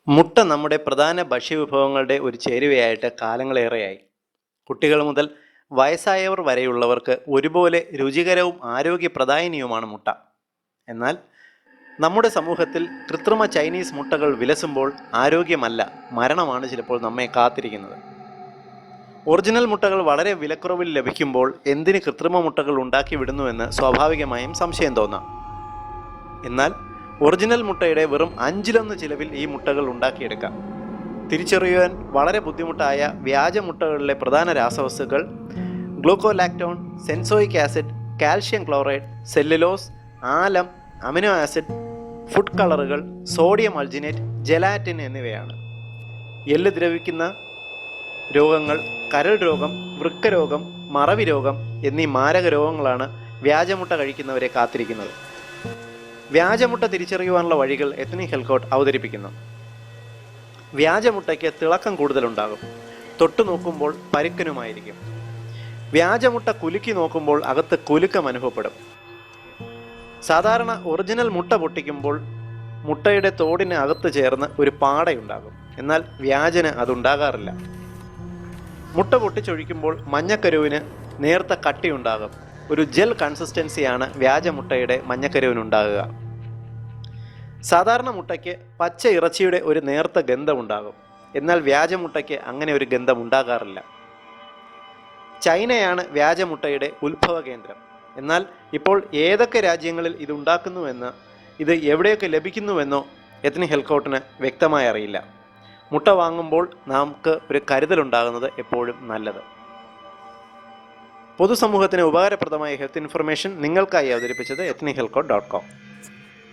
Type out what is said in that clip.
മുട്ട നമ്മുടെ പ്രധാന ഭക്ഷ്യവിഭവങ്ങളുടെ ഒരു ചേരുവയായിട്ട് കാലങ്ങളേറെയായി. കുട്ടികൾ മുതൽ വയസ്സായവർ വരെയുള്ളവർക്ക് ഒരുപോലെ രുചികരവും ആരോഗ്യപ്രദായിനിയുമാണ് മുട്ട. എന്നാൽ നമ്മുടെ സമൂഹത്തിൽ കൃത്രിമ ചൈനീസ് മുട്ടകൾ വിലസുമ്പോൾ ആരോഗ്യമല്ല, മരണമാണ് ചിലപ്പോൾ നമ്മെ കാത്തിരിക്കുന്നത്. ഒറിജിനൽ മുട്ടകൾ വളരെ വിലക്കുറവിൽ ലഭിക്കുമ്പോൾ എന്തിന് കൃത്രിമ മുട്ടകൾ ഉണ്ടാക്കി വിടുന്നുവെന്ന് സ്വാഭാവികമായും സംശയം തോന്നാം. എന്നാൽ ഒറിജിനൽ മുട്ടയുടെ വെറും 1/5 ചിലവിൽ ഈ മുട്ടകൾ ഉണ്ടാക്കിയെടുക്കാം. തിരിച്ചറിയുവാൻ വളരെ ബുദ്ധിമുട്ടായ വ്യാജ മുട്ടകളിലെ പ്രധാന രാസവസ്തുക്കൾ ഗ്ലൂക്കോലാക്ടോൺ, സെൻസോയിക് ആസിഡ്, കാൽഷ്യം ക്ലോറൈഡ്, സെല്ലുലോസ്, ആലം, അമിനോ ആസിഡ്, ഫുഡ് കളറുകൾ, സോഡിയം അൾജിനേറ്റ്, ജെലാറ്റിൻ എന്നിവയാണ്. എല്ല് ദ്രവിക്കുന്ന രോഗങ്ങൾ, കരൾ രോഗം, വൃക്ക രോഗം, മറവി രോഗം എന്നീ മാരക രോഗങ്ങളാണ് വ്യാജമുട്ട കഴിക്കുന്നവരെ കാത്തിരിക്കുന്നത്. വ്യാജമുട്ട തിരിച്ചറിയുവാനുള്ള വഴികൾ എത്നിക് ഹെൽത്ത് കോഡ് അവതരിപ്പിക്കുന്നു. വ്യാജമുട്ടയ്ക്ക് തിളക്കം കൂടുതലുണ്ടാകും. തൊട്ടു നോക്കുമ്പോൾ പരുക്കനുമായിരിക്കും. വ്യാജമുട്ട കുലുക്കി നോക്കുമ്പോൾ അകത്ത് കുലുക്കം അനുഭവപ്പെടും. സാധാരണ ഒറിജിനൽ മുട്ട പൊട്ടിക്കുമ്പോൾ മുട്ടയുടെ തോടിന് അകത്ത് ചേർന്ന് ഒരു പാടയുണ്ടാകും. എന്നാൽ വ്യാജന് അതുണ്ടാകാറില്ല. മുട്ട പൊട്ടിച്ചൊഴിക്കുമ്പോൾ മഞ്ഞക്കരുവിന് നേർത്ത കട്ടിയുണ്ടാകും. ഒരു ജെൽ കൺസിസ്റ്റൻസിയാണ് വ്യാജമുട്ടയുടെ മഞ്ഞക്കരുവിനുണ്ടാകുക. സാധാരണ മുട്ടയ്ക്ക് പച്ച ഇറച്ചിയുടെ ഒരു നേർത്ത ഗന്ധമുണ്ടാകും. എന്നാൽ വ്യാജമുട്ടയ്ക്ക് അങ്ങനെ ഒരു ഗന്ധം ഉണ്ടാകാറില്ല. ചൈനയാണ് വ്യാജമുട്ടയുടെ ഉത്ഭവ കേന്ദ്രം. എന്നാൽ ഇപ്പോൾ ഏതൊക്കെ രാജ്യങ്ങളിൽ ഇത് ഉണ്ടാക്കുന്നുവെന്ന്, ഇത് എവിടെയൊക്കെ ലഭിക്കുന്നുവെന്നോ എത്നിക് ഹെൽത്ത് കോഡിന് വ്യക്തമായി അറിയില്ല. മുട്ട വാങ്ങുമ്പോൾ നമുക്ക് ഒരു കരുതലുണ്ടാകുന്നത് എപ്പോഴും നല്ലത്. പൊതുസമൂഹത്തിന് ഉപകാരപ്രദമായ ഹെൽത്ത് ഇൻഫർമേഷൻ നിങ്ങൾക്കായി അവതരിപ്പിച്ചത് ethnichealthcode.com.